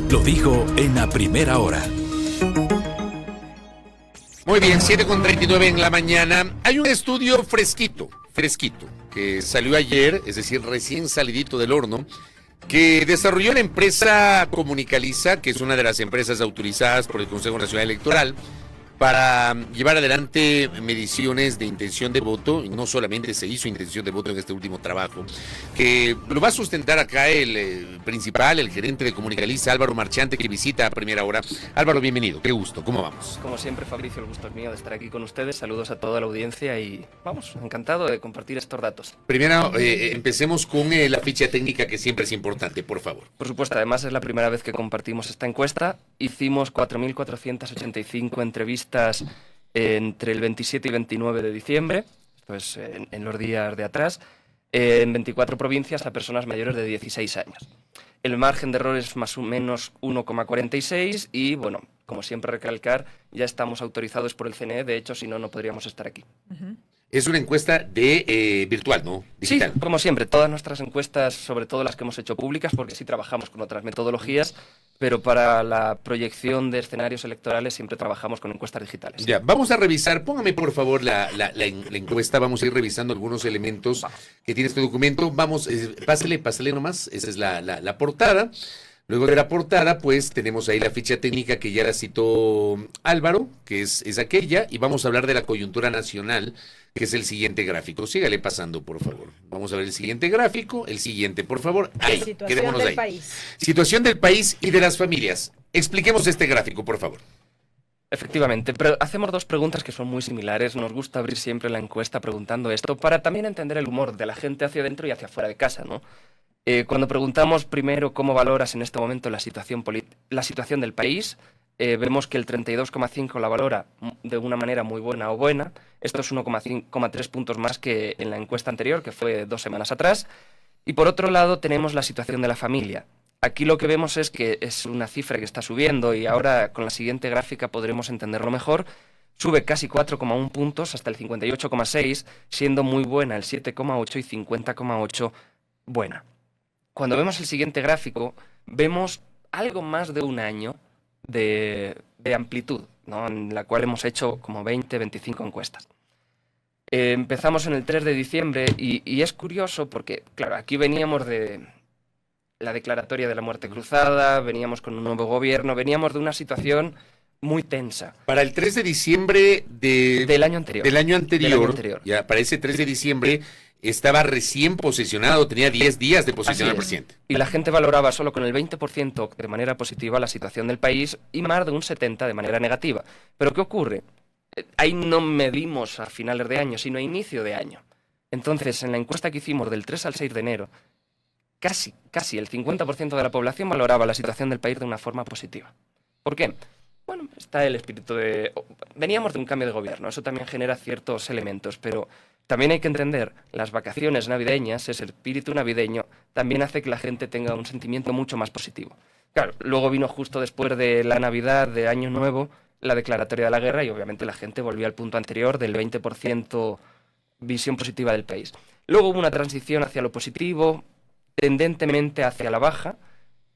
Lo dijo en la primera hora. Muy bien, 7:39 en la mañana. Hay un estudio fresquito, que salió ayer, es decir, recién salidito del horno, que desarrolló la empresa Comunicaliza, que es una de las empresas autorizadas por el Consejo Nacional Electoral, para llevar adelante mediciones de intención de voto. Y no solamente se hizo intención de voto en este último trabajo, que lo va a sustentar acá el principal, el gerente de Comunicaliza, Álvaro Marchante, que visita a primera hora. Álvaro, bienvenido, qué gusto, ¿cómo vamos? Como siempre, Fabricio, el gusto es mío de estar aquí con ustedes. Saludos a toda la audiencia y vamos, encantado de compartir estos datos. Primero, empecemos con la ficha técnica, que siempre es importante, por favor. Por supuesto, además es la primera vez que compartimos esta encuesta. Hicimos 4.485 entrevistas entre el 27 y 29 de diciembre, pues en los días de atrás, en 24 provincias a personas mayores de 16 años. El margen de error es más o menos 1,46 y, bueno, como siempre recalcar, ya estamos autorizados por el CNE, de hecho, si no, no podríamos estar aquí. Es una encuesta de virtual, ¿no? Digital. Sí, como siempre, todas nuestras encuestas, sobre todo las que hemos hecho públicas, porque sí trabajamos con otras metodologías, pero para la proyección de escenarios electorales siempre trabajamos con encuestas digitales. Ya, vamos a revisar, póngame por favor la encuesta, vamos a ir revisando algunos elementos que tiene este documento. Vamos, pásale nomás, esa es la portada. Luego de la portada, pues, tenemos ahí la ficha técnica que ya la citó Álvaro, que es aquella, y vamos a hablar de la coyuntura nacional, que es el siguiente gráfico. Sígale pasando, por favor. Vamos a ver el siguiente gráfico, el siguiente, por favor. Ahí, quedémonos ahí. Situación del país y de las familias. Expliquemos este gráfico, por favor. Efectivamente, pero hacemos dos preguntas que son muy similares. Nos gusta abrir siempre la encuesta preguntando esto para también entender el humor de la gente hacia adentro y hacia fuera de casa, ¿no? Cuando preguntamos primero cómo valoras en este momento la situación del país, vemos que el 32,5 la valora de una manera muy buena o buena. Esto es 1,3 puntos más que en la encuesta anterior, que fue 2 semanas atrás. Y por otro lado tenemos la situación de la familia. Aquí lo que vemos es que es una cifra que está subiendo y ahora con la siguiente gráfica podremos entenderlo mejor. Sube casi 4,1 puntos hasta el 58,6, siendo muy buena el 7,8 y 50,8 buena. Cuando vemos el siguiente gráfico, vemos algo más de un año de amplitud, ¿no? En la cual hemos hecho como 20, 25 encuestas. Empezamos en el 3 de diciembre y es curioso porque, claro, aquí veníamos de la declaratoria de la muerte cruzada, veníamos con un nuevo gobierno, veníamos de una situación muy tensa. Para el 3 de diciembre del año anterior. Del año anterior. Ya, para ese 3 de diciembre estaba recién posesionado, tenía 10 días de posesionar al presidente. Y la gente valoraba solo con el 20% de manera positiva la situación del país y más de un 70% de manera negativa. Pero ¿qué ocurre? Ahí no medimos a finales de año, sino a inicio de año. Entonces, en la encuesta que hicimos del 3 al 6 de enero, casi el 50% de la población valoraba la situación del país de una forma positiva. ¿Por qué? Bueno, está el espíritu de... Veníamos de un cambio de gobierno, eso también genera ciertos elementos, pero también hay que entender, las vacaciones navideñas, ese espíritu navideño, también hace que la gente tenga un sentimiento mucho más positivo. Claro, luego vino justo después de la Navidad, de Año Nuevo, la declaratoria de la guerra y obviamente la gente volvió al punto anterior del 20% visión positiva del país. Luego hubo una transición hacia lo positivo, tendentemente hacia la baja,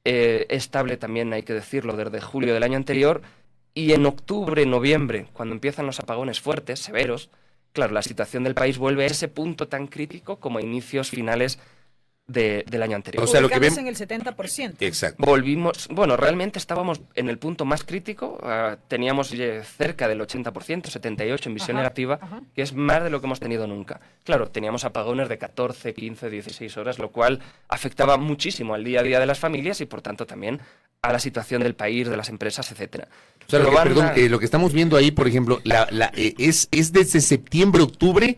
estable también hay que decirlo desde julio del año anterior, y en octubre, noviembre, cuando empiezan los apagones fuertes, severos, claro, la situación del país vuelve a ese punto tan crítico como a inicios finales del año anterior. O sea, lo que vemos en el 70%. Exacto. Volvimos, bueno, realmente estábamos en el punto más crítico, teníamos cerca del 80%, 78% en visión negativa, que es más de lo que hemos tenido nunca. Claro, teníamos apagones de 14, 15, 16 horas, lo cual afectaba muchísimo al día a día de las familias y, por tanto, también a la situación del país, de las empresas, etcétera. O sea, lo que estamos viendo ahí, por ejemplo, es desde septiembre, octubre,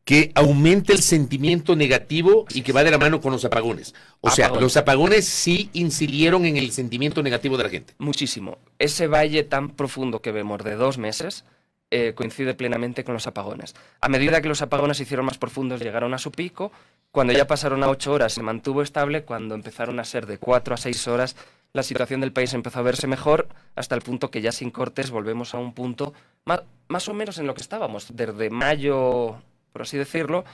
que aumenta el sentimiento negativo y que va de la mano con los apagones. O sea, los apagones sí incidieron en el sentimiento negativo de la gente. Muchísimo. Ese valle tan profundo que vemos de 2 meses coincide plenamente con los apagones. A medida que los apagones se hicieron más profundos, llegaron a su pico. Cuando ya pasaron a 8 horas se mantuvo estable. Cuando empezaron a ser de 4 a 6 horas, la situación del país empezó a verse mejor, hasta el punto que ya sin cortes volvemos a un punto más o menos en lo que estábamos. Desde mayo, por así decirlo,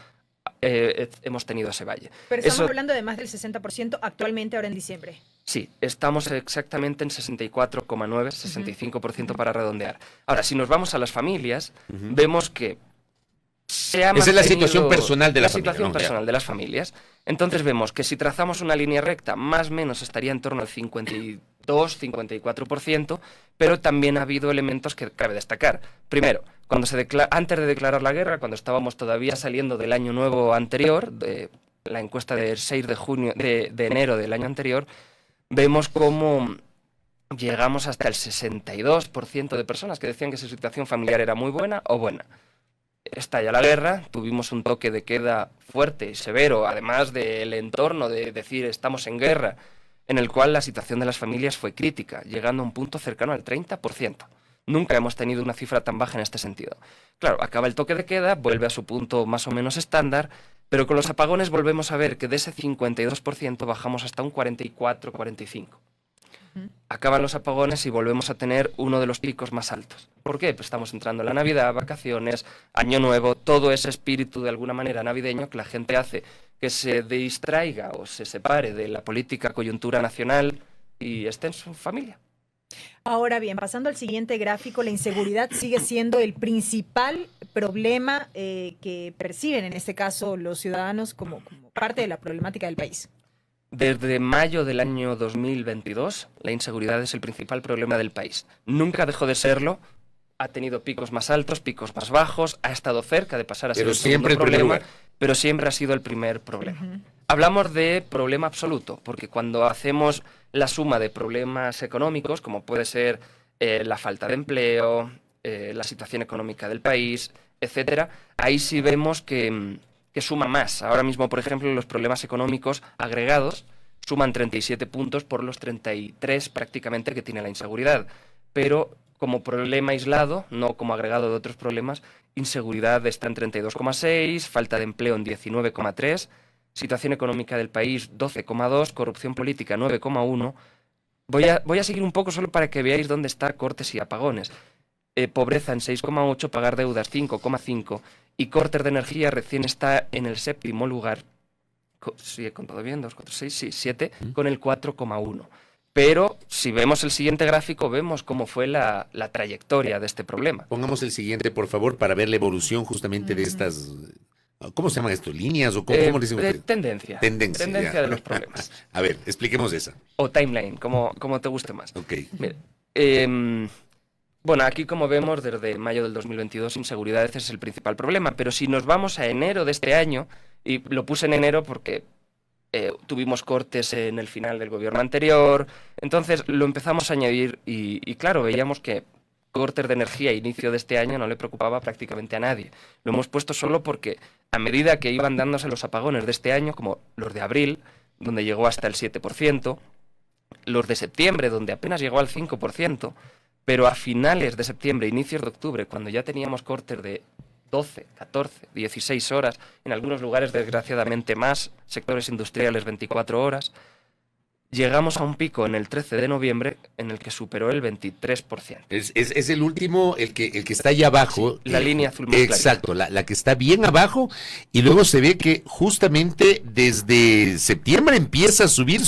hemos tenido ese valle. Pero estamos hablando de más del 60% actualmente ahora en diciembre. Sí, estamos exactamente en 64,9, 65% para redondear. Ahora, si nos vamos a las familias, vemos que se ha Esa es la mantenido situación personal de la familia, situación ¿no? personal de las familias. Entonces vemos que si trazamos una línea recta, más o menos estaría en torno al 52, 54%, pero también ha habido elementos que cabe destacar. Primero, antes de declarar la guerra, cuando estábamos todavía saliendo del año nuevo anterior, de la encuesta del 6 de enero del año anterior, vemos cómo llegamos hasta el 62% de personas que decían que su situación familiar era muy buena o buena. Estalla la guerra, tuvimos un toque de queda fuerte y severo, además del entorno de decir estamos en guerra, en el cual la situación de las familias fue crítica, llegando a un punto cercano al 30%. Nunca hemos tenido una cifra tan baja en este sentido. Claro, acaba el toque de queda, vuelve a su punto más o menos estándar, pero con los apagones volvemos a ver que de ese 52% bajamos hasta un 44-45%. Acaban los apagones y volvemos a tener uno de los picos más altos. ¿Por qué? Pues estamos entrando en la Navidad, vacaciones, Año Nuevo, todo ese espíritu de alguna manera navideño que la gente hace que se distraiga o se separe de la política coyuntura nacional y esté en su familia. Ahora bien, pasando al siguiente gráfico, la inseguridad sigue siendo el principal problema que perciben en este caso los ciudadanos como parte de la problemática del país. Desde mayo del año 2022, la inseguridad es el principal problema del país. Nunca dejó de serlo, ha tenido picos más altos, picos más bajos, ha estado cerca de pasar a ser el segundo problema, pero siempre ha sido el primer problema. Hablamos de problema absoluto, porque cuando hacemos la suma de problemas económicos, como puede ser la falta de empleo, la situación económica del país, etcétera, ahí sí vemos que suma más. Ahora mismo, por ejemplo, los problemas económicos agregados suman 37 puntos por los 33 prácticamente que tiene la inseguridad. Pero como problema aislado, no como agregado de otros problemas, inseguridad está en 32,6, falta de empleo en 19,3, situación económica del país 12,2, corrupción política 9,1. Voy a seguir un poco solo para que veáis dónde está cortes y apagones. Pobreza en 6,8, pagar deudas 5,5 y cortes de energía recién está en el séptimo lugar, sí, he contado bien, 2, 4, 6, sí, 7, con el 4,1. Pero si vemos el siguiente gráfico, vemos cómo fue la trayectoria de este problema. Pongamos el siguiente, por favor, para ver la evolución justamente de estas... ¿Cómo se llaman esto? ¿Líneas o cómo dicen ustedes? Tendencia. Tendencia de los problemas. A ver, expliquemos esa. O timeline, como te guste más. Ok. Mira, bueno, aquí como vemos, desde mayo del 2022, inseguridad es el principal problema. Pero si nos vamos a enero de este año, y lo puse en enero porque tuvimos cortes en el final del gobierno anterior, entonces lo empezamos a añadir y claro, veíamos que cortes de energía a inicio de este año no le preocupaba prácticamente a nadie. Lo hemos puesto solo porque a medida que iban dándose los apagones de este año, como los de abril, donde llegó hasta el 7%, los de septiembre, donde apenas llegó al 5%, pero a finales de septiembre, inicios de octubre, cuando ya teníamos cortes de 12, 14, 16 horas, en algunos lugares desgraciadamente más, sectores industriales 24 horas, llegamos a un pico en el 13 de noviembre en el que superó el 23%. Es el último, el que está allá abajo. Sí, la línea azul más exacto, la que está bien abajo, y luego se ve que justamente desde septiembre empieza a subir,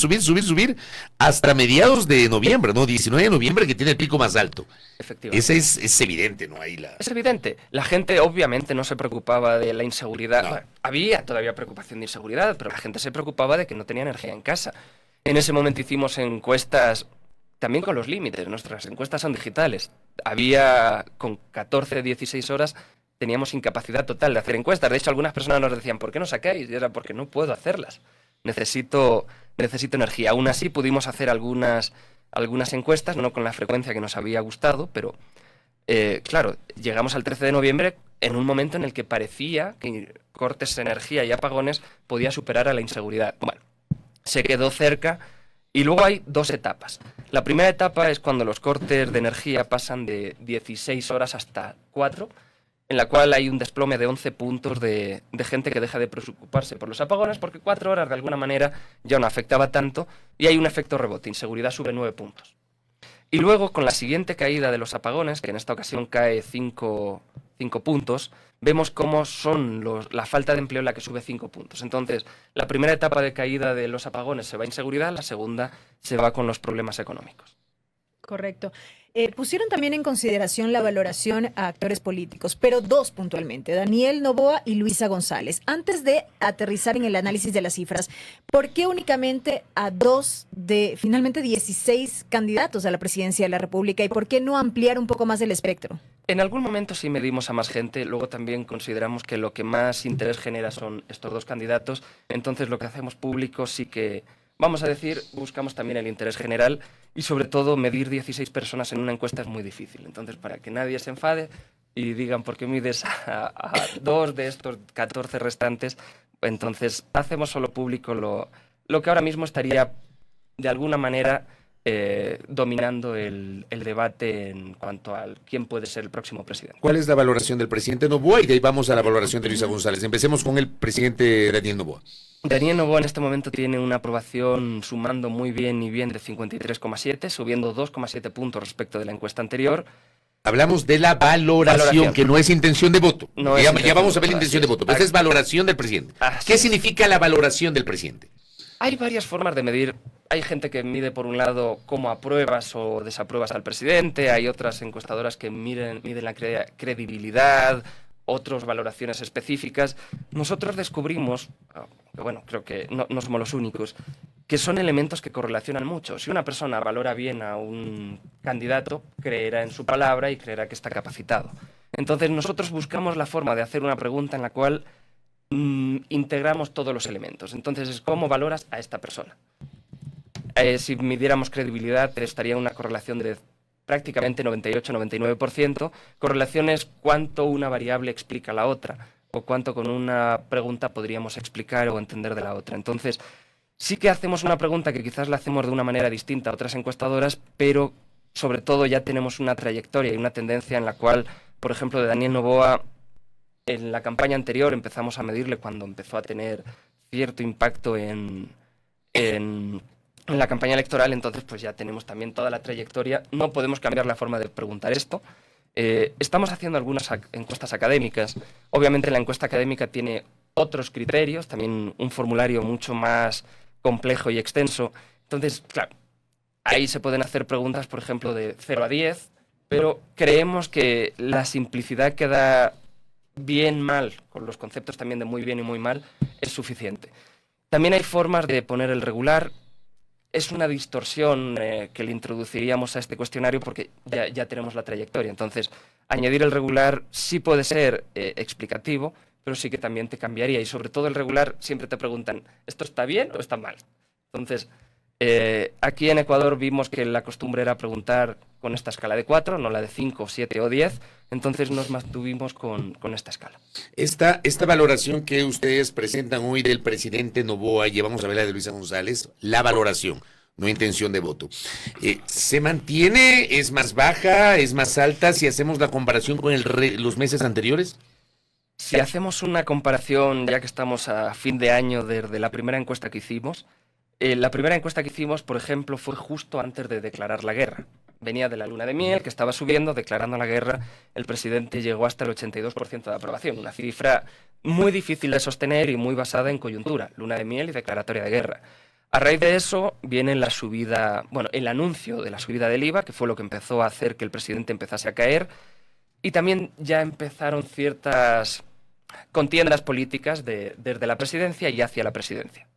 hasta mediados de noviembre, ¿no? 19 de noviembre que tiene el pico más alto. Efectivamente. Ese es evidente, ¿no? Es evidente. La gente obviamente no se preocupaba de la inseguridad. No. Bueno, había todavía preocupación de inseguridad, pero la gente se preocupaba de que no tenía energía en casa. En ese momento hicimos encuestas también con los límites. Nuestras encuestas son digitales. Había, con 14, 16 horas, teníamos incapacidad total de hacer encuestas. De hecho, algunas personas nos decían, ¿por qué no sacáis? Y era porque no puedo hacerlas. Necesito energía. Aún así pudimos hacer algunas encuestas, no con la frecuencia que nos había gustado, pero claro, llegamos al 13 de noviembre en un momento en el que parecía que cortes de energía y apagones podía superar a la inseguridad. Bueno, se quedó cerca y luego hay dos etapas. La primera etapa es cuando los cortes de energía pasan de 16 horas hasta 4, en la cual hay un desplome de 11 puntos de gente que deja de preocuparse por los apagones porque 4 horas de alguna manera ya no afectaba tanto y hay un efecto rebote, inseguridad sube 9 puntos. Y luego con la siguiente caída de los apagones, que en esta ocasión cae 5 5 puntos, vemos cómo son la falta de empleo la que sube 5 puntos. Entonces, la primera etapa de caída de los apagones se va a inseguridad, la segunda se va con los problemas económicos. Correcto. Pusieron también en consideración la valoración a actores políticos, pero dos puntualmente, Daniel Noboa y Luisa González. Antes de aterrizar en el análisis de las cifras, ¿por qué únicamente a 2 de finalmente 16 candidatos a la presidencia de la República y por qué no ampliar un poco más el espectro? En algún momento sí medimos a más gente, luego también consideramos que lo que más interés genera son estos 2 candidatos, entonces lo que hacemos público sí que, vamos a decir, buscamos también el interés general y sobre todo medir 16 personas en una encuesta es muy difícil. Entonces, para que nadie se enfade y digan por qué mides a 2 de estos 14 restantes, entonces hacemos solo público lo que ahora mismo estaría de alguna manera dominando el debate en cuanto a quién puede ser el próximo presidente. ¿Cuál es la valoración del presidente Noboa? Y de ahí vamos a la valoración de Luisa González. Empecemos con el presidente Daniel Noboa. Daniel Noboa en este momento tiene una aprobación sumando muy bien y bien de 53,7, subiendo 2,7 puntos respecto de la encuesta anterior. Hablamos de la valoración, que no es intención de voto. No ya, es ya vamos a ver la así intención de voto. Pero esta es valoración del presidente. ¿Qué significa la valoración del presidente? Hay varias formas de medir. Hay gente que mide, por un lado, cómo apruebas o desapruebas al presidente. Hay otras encuestadoras que miden la credibilidad, otras valoraciones específicas. Nosotros descubrimos, bueno, creo que no somos los únicos, que son elementos que correlacionan mucho. Si una persona valora bien a un candidato, creerá en su palabra y creerá que está capacitado. Entonces nosotros buscamos la forma de hacer una pregunta en la cual integramos todos los elementos. Entonces es cómo valoras a esta persona. Si midiéramos credibilidad, estaría una correlación de prácticamente 98-99%. Correlación es cuánto una variable explica la otra o cuánto con una pregunta podríamos explicar o entender de la otra. Entonces, sí que hacemos una pregunta que quizás la hacemos de una manera distinta a otras encuestadoras, pero sobre todo ya tenemos una trayectoria y una tendencia en la cual, por ejemplo, de Daniel Noboa, en la campaña anterior empezamos a medirle cuando empezó a tener cierto impacto en la campaña electoral, entonces pues ya tenemos también toda la trayectoria. No podemos cambiar la forma de preguntar esto. Estamos haciendo algunas encuestas académicas. Obviamente la encuesta académica tiene otros criterios, también un formulario mucho más complejo y extenso. Entonces, claro, ahí se pueden hacer preguntas, por ejemplo, de 0 a 10, pero creemos que la simplicidad que da bien, mal, con los conceptos también de muy bien y muy mal, es suficiente. También hay formas de poner el regular. Es una distorsión que le introduciríamos a este cuestionario porque ya tenemos la trayectoria. Entonces, añadir el regular sí puede ser explicativo, pero sí que también te cambiaría. Y sobre todo el regular siempre te preguntan, ¿esto está bien o está mal? Entonces, aquí en Ecuador vimos que la costumbre era preguntar con esta escala de 4, no la de 5, 7 o 10. Entonces nos mantuvimos con esta escala. Esta valoración que ustedes presentan hoy del presidente Noboa, y vamos a ver la de Luisa González, la valoración, no intención de voto. ¿Se mantiene? ¿Es más baja? ¿Es más alta si hacemos la comparación con los meses anteriores? Si hacemos una comparación, ya que estamos a fin de año, desde la primera encuesta que hicimos, la primera encuesta que hicimos, por ejemplo, fue justo antes de declarar la guerra. Venía de la luna de miel, que estaba subiendo, declarando la guerra, el presidente llegó hasta el 82% de aprobación, una cifra muy difícil de sostener y muy basada en coyuntura, luna de miel y declaratoria de guerra. A raíz de eso viene la subida, bueno, el anuncio de la subida del IVA, que fue lo que empezó a hacer que el presidente empezase a caer, y también ya empezaron ciertas contiendas políticas desde la presidencia y hacia la presidencia.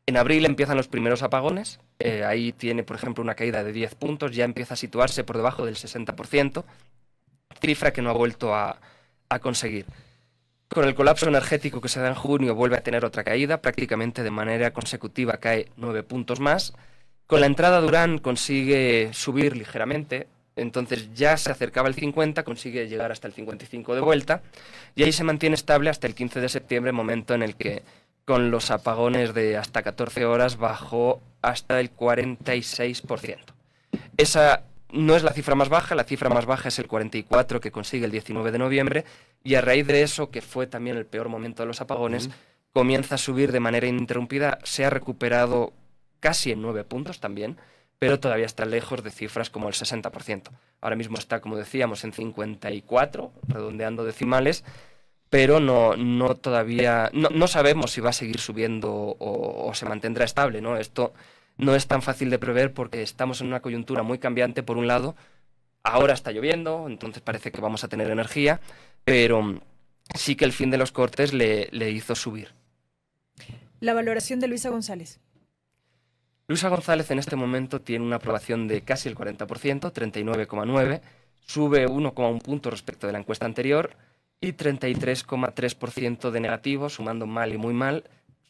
En abril empiezan los primeros apagones, ahí tiene, por ejemplo, una caída de 10 puntos, ya empieza a situarse por debajo del 60%, cifra que no ha vuelto a conseguir. Con el colapso energético que se da en junio vuelve a tener otra caída, prácticamente de manera consecutiva cae 9 puntos más. Con la entrada Durán consigue subir ligeramente, entonces ya se acercaba al 50, consigue llegar hasta el 55 de vuelta, y ahí se mantiene estable hasta el 15 de septiembre, momento en el que con los apagones de hasta 14 horas bajó hasta el 46%. Esa no es la cifra más baja, la cifra más baja es el 44% que consigue el 19 de noviembre, y a raíz de eso, que fue también el peor momento de los apagones, comienza a subir de manera ininterrumpida, se ha recuperado casi en 9 puntos también, pero todavía está lejos de cifras como el 60%. Ahora mismo está, como decíamos, en 54, redondeando decimales, pero no sabemos si va a seguir subiendo o se mantendrá estable, ¿no? Esto no es tan fácil de prever porque estamos en una coyuntura muy cambiante. Por un lado, ahora está lloviendo, entonces parece que vamos a tener energía, pero sí que el fin de los cortes le hizo subir. La valoración de Luisa González. Luisa González en este momento tiene una aprobación de casi el 40%, 39,9%, sube 1,1 punto respecto de la encuesta anterior y 33,3% de negativo, sumando mal y muy mal,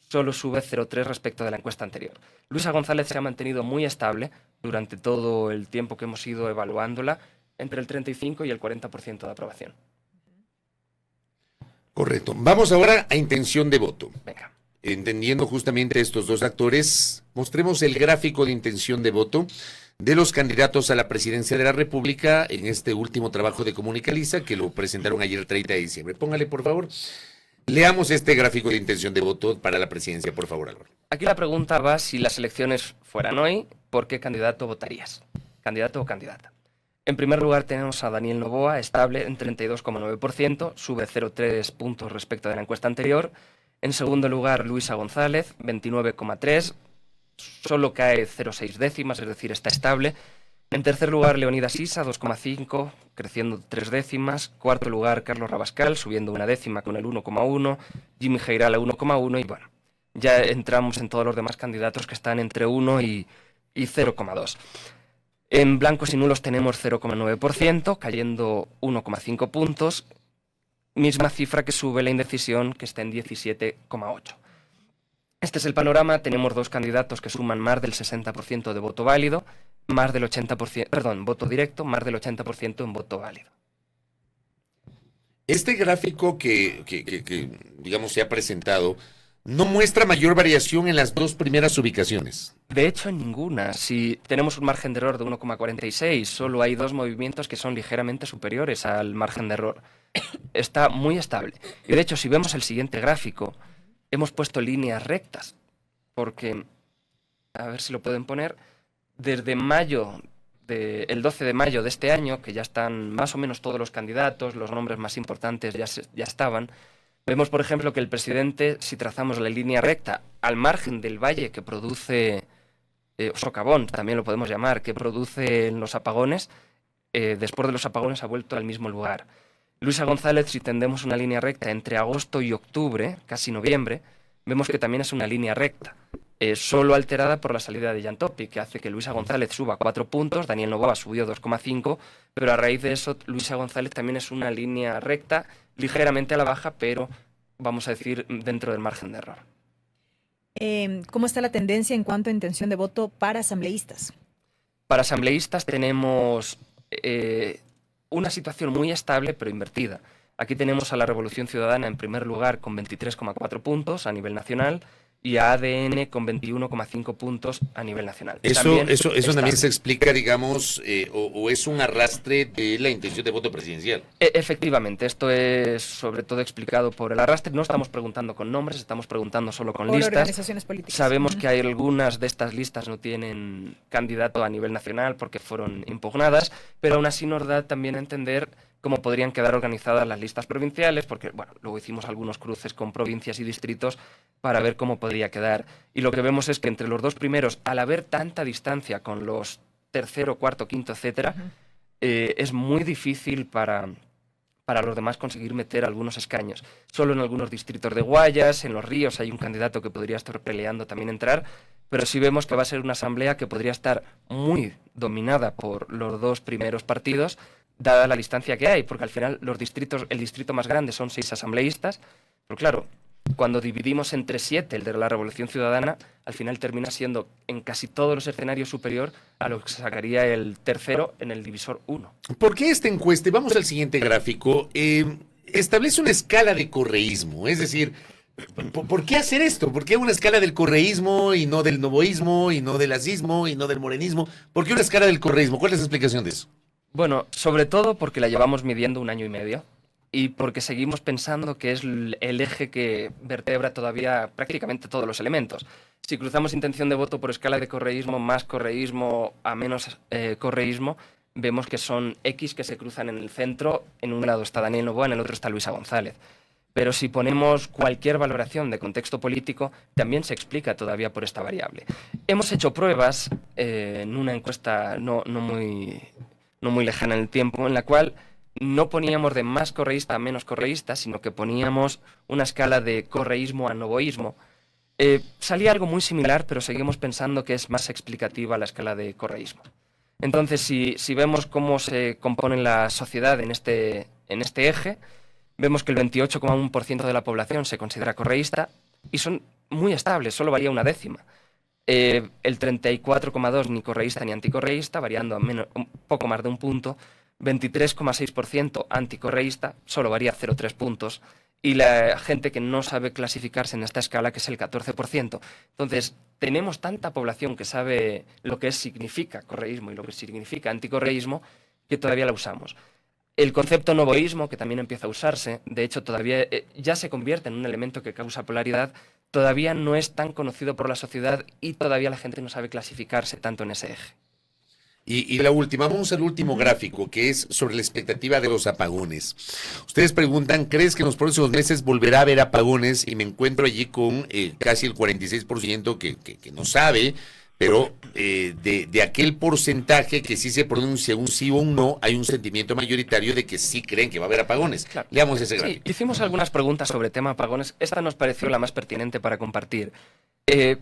solo sube 0,3 respecto de la encuesta anterior. Luisa González se ha mantenido muy estable durante todo el tiempo que hemos ido evaluándola, entre el 35 y el 40% de aprobación. Correcto. Vamos ahora a intención de voto. Venga. Entendiendo justamente estos dos actores, mostremos el gráfico de intención de voto de los candidatos a la presidencia de la República en este último trabajo de Comunicaliza que lo presentaron ayer 30 de diciembre. Póngale, por favor. Leamos este gráfico de intención de voto para la presidencia, por favor, Álvaro. Aquí la pregunta va: si las elecciones fueran hoy, ¿por qué candidato votarías? ¿Candidato o candidata? En primer lugar tenemos a Daniel Noboa, estable en 32,9%, sube 0,3 puntos respecto de la encuesta anterior. En segundo lugar, Luisa González, 29,3%, solo cae 0,6 décimas, es decir, está estable. En tercer lugar, Leonidas Issa, 2,5, creciendo 3 décimas. Cuarto lugar, Carlos Rabascal, subiendo 1 décima con el 1,1. Jimmy Jairala, 1,1. Y bueno, ya entramos en todos los demás candidatos que están entre 1 y 0,2. En blancos y nulos tenemos 0,9%, cayendo 1,5 puntos. Misma cifra que sube la indecisión, que está en 17,8. Este es el panorama. Tenemos dos candidatos que suman más del 60% de voto válido, más del 80%, voto directo, más del 80% en voto válido. Este gráfico que digamos se ha presentado no muestra mayor variación en las dos primeras ubicaciones. De hecho, en ninguna. Si tenemos un margen de error de 1,46, solo hay dos movimientos que son ligeramente superiores al margen de error. Está muy estable. Y de hecho, si vemos el siguiente gráfico, hemos puesto líneas rectas, porque, a ver si lo pueden poner, desde mayo, el 12 de mayo de este año, que ya están más o menos todos los candidatos, los nombres más importantes ya estaban, vemos, por ejemplo, que el presidente, si trazamos la línea recta al margen del valle que produce, socavón también lo podemos llamar, que produce los apagones, después de los apagones ha vuelto al mismo lugar. Luisa González, si tendemos una línea recta entre agosto y octubre, casi noviembre, vemos que también es una línea recta, solo alterada por la salida de Jan Topic, que hace que Luisa González suba 4 puntos, Daniel Noboa subió 2,5, pero a raíz de eso Luisa González también es una línea recta, ligeramente a la baja, pero vamos a decir dentro del margen de error. ¿Cómo está la tendencia en cuanto a intención de voto para asambleístas? Para asambleístas tenemos una situación muy estable pero invertida. Aquí tenemos a la Revolución Ciudadana en primer lugar con 23,4 puntos a nivel nacional y a ADN con 21,5 puntos a nivel nacional. Eso también se explica, digamos, o es un arrastre de la intención de voto presidencial. Efectivamente, esto es sobre todo explicado por el arrastre. No estamos preguntando con nombres, estamos preguntando solo con listas. Organizaciones políticas. Sabemos que hay algunas de estas listas no tienen candidato a nivel nacional porque fueron impugnadas, pero aún así nos da también a entender cómo podrían quedar organizadas las listas provinciales, porque bueno, luego hicimos algunos cruces con provincias y distritos para ver cómo podría quedar. Y lo que vemos es que entre los dos primeros, al haber tanta distancia con los tercero, cuarto, quinto, etcétera, es muy difícil para los demás conseguir meter algunos escaños. Solo en algunos distritos de Guayas, en Los Ríos, hay un candidato que podría estar peleando también entrar, pero sí vemos que va a ser una asamblea que podría estar muy dominada por los dos primeros partidos, dada la distancia que hay, porque al final el distrito más grande son 6 asambleístas, pero claro, cuando dividimos entre 7 el de la Revolución Ciudadana, al final termina siendo en casi todos los escenarios superior a lo que sacaría el tercero en el divisor 1. ¿Por qué esta encuesta? Vamos al siguiente gráfico. Establece una escala de correísmo, es decir, ¿por qué hacer esto? ¿Por qué una escala del correísmo y no del novoísmo y no del asismo y no del morenismo? ¿Por qué una escala del correísmo? ¿Cuál es la explicación de eso? Bueno, sobre todo porque la llevamos midiendo 1 año y medio y porque seguimos pensando que es el eje que vertebra todavía prácticamente todos los elementos. Si cruzamos intención de voto por escala de correísmo, más correísmo a menos correísmo, vemos que son X que se cruzan en el centro. En un lado está Daniel Noboa, en el otro está Luisa González. Pero si ponemos cualquier valoración de contexto político, también se explica todavía por esta variable. Hemos hecho pruebas en una encuesta no muy lejana en el tiempo, en la cual no poníamos de más correísta a menos correísta, sino que poníamos una escala de correísmo a novoísmo. Salía algo muy similar, pero seguimos pensando que es más explicativa la escala de correísmo. Entonces, si vemos cómo se compone la sociedad en este eje, vemos que el 28,1% de la población se considera correísta y son muy estables, solo varía una décima. El 34,2% ni correísta ni anticorreísta, variando un poco más de un punto. 23,6% anticorreísta, solo varía 0,3 puntos. Y la gente que no sabe clasificarse en esta escala, que es el 14%. Entonces, tenemos tanta población que sabe lo que significa correísmo y lo que significa anticorreísmo, que todavía la usamos. El concepto novoísmo, que también empieza a usarse, de hecho todavía ya se convierte en un elemento que causa polaridad, todavía no es tan conocido por la sociedad y todavía la gente no sabe clasificarse tanto en ese eje. Y la última, vamos al último gráfico, que es sobre la expectativa de los apagones. Ustedes preguntan, ¿crees que en los próximos meses volverá a haber apagones? Y me encuentro allí con casi el 46% que no sabe, pero de aquel porcentaje que sí se pronuncia un sí o un no, hay un sentimiento mayoritario de que sí creen que va a haber apagones. Claro. Leamos ese gráfico. Sí, hicimos algunas preguntas sobre tema apagones. Esta nos pareció la más pertinente para compartir.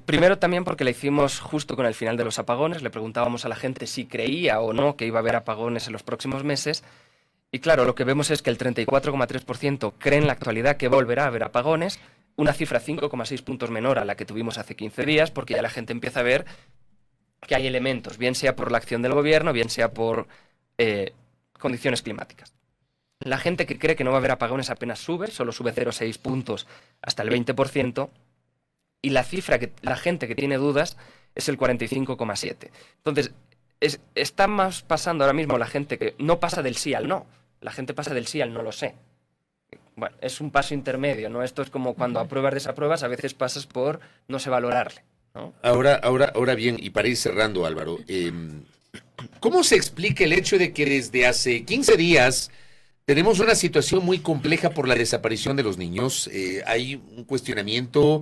Primero también porque la hicimos justo con el final de los apagones. Le preguntábamos a la gente si creía o no que iba a haber apagones en los próximos meses. Y claro, lo que vemos es que el 34,3% cree en la actualidad que volverá a haber apagones, una cifra 5,6 puntos menor a la que tuvimos hace 15 días, porque ya la gente empieza a ver que hay elementos, bien sea por la acción del gobierno, bien sea por condiciones climáticas. La gente que cree que no va a haber apagones apenas sube, solo sube 0,6 puntos hasta el 20%, y la cifra que la gente que tiene dudas es el 45,7. Entonces, está más pasando ahora mismo la gente que no pasa del sí al no, la gente pasa del sí al no lo sé. Bueno, es un paso intermedio, ¿no? Esto es como cuando apruebas, desapruebas, a veces pasas por no sé valorarle, ¿no? Ahora bien, y para ir cerrando, Álvaro, ¿cómo se explica el hecho de que desde hace 15 días tenemos una situación muy compleja por la desaparición de los niños? Hay un cuestionamiento,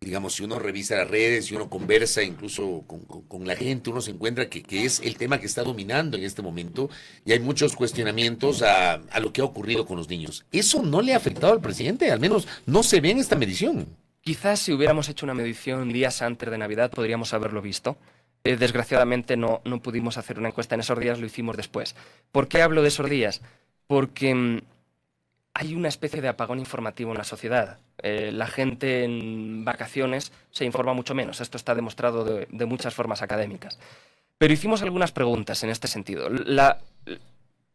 digamos, si uno revisa las redes, si uno conversa incluso con la gente, uno se encuentra que es el tema que está dominando en este momento y hay muchos cuestionamientos a lo que ha ocurrido con los niños. ¿Eso no le ha afectado al presidente? Al menos no se ve en esta medición. Quizás si hubiéramos hecho una medición días antes de Navidad podríamos haberlo visto. Desgraciadamente no pudimos hacer una encuesta en esos días, lo hicimos después. ¿Por qué hablo de esos días? Porque hay una especie de apagón informativo en la sociedad. La gente en vacaciones se informa mucho menos. Esto está demostrado de muchas formas académicas. Pero hicimos algunas preguntas en este sentido.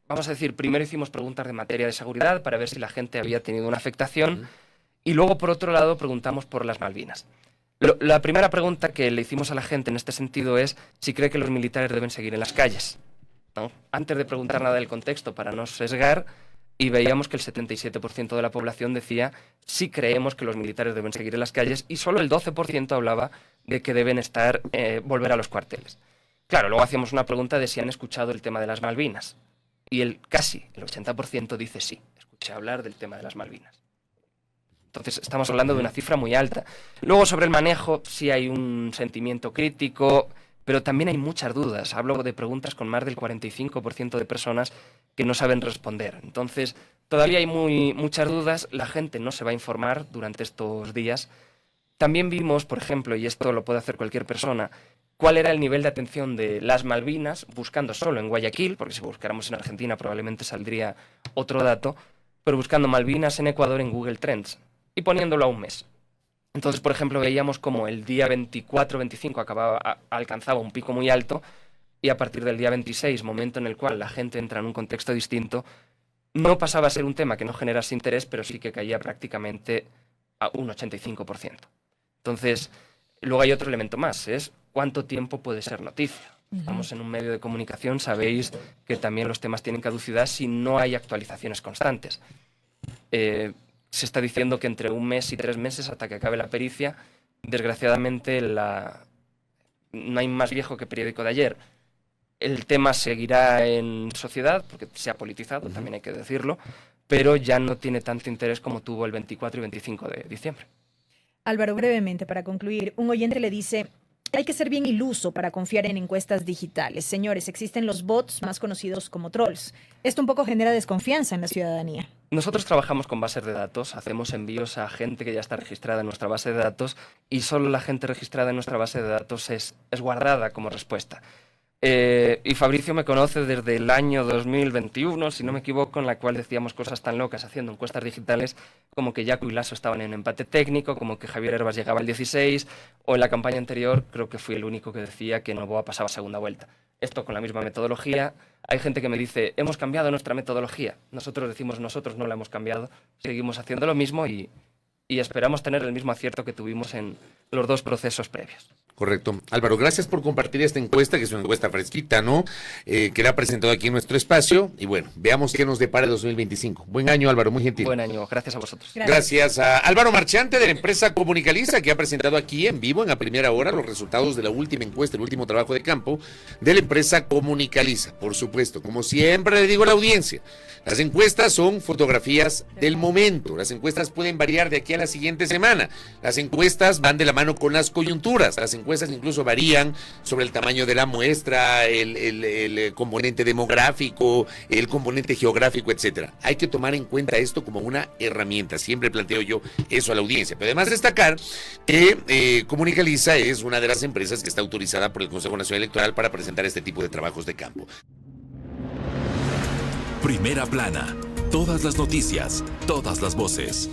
Vamos a decir, primero hicimos preguntas de materia de seguridad para ver si la gente había tenido una afectación y luego, por otro lado, preguntamos por las Malvinas. La primera pregunta que le hicimos a la gente en este sentido es si cree que los militares deben seguir en las calles, ¿no? Antes de preguntar nada del contexto para no sesgar, y veíamos que el 77% de la población decía sí creemos que los militares deben seguir en las calles y solo el 12% hablaba de que deben volver a los cuarteles. Claro, luego hacíamos una pregunta de si han escuchado el tema de las Malvinas y casi el 80% dice sí, escuché hablar del tema de las Malvinas. Entonces estamos hablando de una cifra muy alta. Luego sobre el manejo sí hay un sentimiento crítico, pero también hay muchas dudas. Hablo de preguntas con más del 45% de personas que no saben responder. Entonces, todavía hay muchas dudas. La gente no se va a informar durante estos días. También vimos, por ejemplo, y esto lo puede hacer cualquier persona, cuál era el nivel de atención de las Malvinas, buscando solo en Guayaquil, porque si buscáramos en Argentina probablemente saldría otro dato, pero buscando Malvinas en Ecuador en Google Trends y poniéndolo a un mes. Entonces, por ejemplo, veíamos como el día 24-25 alcanzaba un pico muy alto y a partir del día 26, momento en el cual la gente entra en un contexto distinto, no pasaba a ser un tema que no generase interés, pero sí que caía prácticamente a un 85%. Entonces, luego hay otro elemento más, es cuánto tiempo puede ser noticia. Estamos en un medio de comunicación, sabéis que también los temas tienen caducidad si no hay actualizaciones constantes. Se está diciendo que entre un mes y 3 meses hasta que acabe la pericia, Desgraciadamente, no hay más viejo que periódico de ayer. El tema seguirá en sociedad, porque se ha politizado, también hay que decirlo, pero ya no tiene tanto interés como tuvo el 24 y 25 de diciembre. Álvaro, brevemente, para concluir, un oyente le dice: hay que ser bien iluso para confiar en encuestas digitales. Señores, existen los bots más conocidos como trolls. Esto un poco genera desconfianza en la ciudadanía. Nosotros trabajamos con bases de datos, hacemos envíos a gente que ya está registrada en nuestra base de datos y solo la gente registrada en nuestra base de datos es guardada como respuesta. Y Fabricio me conoce desde el año 2021, si no me equivoco, en la cual decíamos cosas tan locas haciendo encuestas digitales como que Yacu y Lasso estaban en empate técnico, como que Javier Herbas llegaba al 16, o en la campaña anterior creo que fui el único que decía que Noboa pasaba segunda vuelta. Esto con la misma metodología. Hay gente que me dice: hemos cambiado nuestra metodología. Nosotros decimos: nosotros no la hemos cambiado, seguimos haciendo lo mismo y esperamos tener el mismo acierto que tuvimos en los dos procesos previos. Correcto. Álvaro, gracias por compartir esta encuesta, que es una encuesta fresquita, ¿no? Que la ha presentado aquí en nuestro espacio. Y bueno, veamos qué nos depara el 2025. Buen año, Álvaro, muy gentil. Buen año, gracias a vosotros. Gracias a Álvaro Marchante de la empresa Comunicaliza, que ha presentado aquí en vivo, en la primera hora, los resultados de la última encuesta, el último trabajo de campo de la empresa Comunicaliza. Por supuesto, como siempre le digo a la audiencia, las encuestas son fotografías del momento. Las encuestas pueden variar de aquí a la siguiente semana. Las encuestas van de la mano con las coyunturas. Las encuestas incluso varían sobre el tamaño de la muestra, el componente demográfico, el componente geográfico, etcétera. Hay que tomar en cuenta esto como una herramienta. Siempre planteo yo eso a la audiencia. Pero además destacar que Comunicaliza es una de las empresas que está autorizada por el Consejo Nacional Electoral para presentar este tipo de trabajos de campo. Primera plana. Todas las noticias, todas las voces.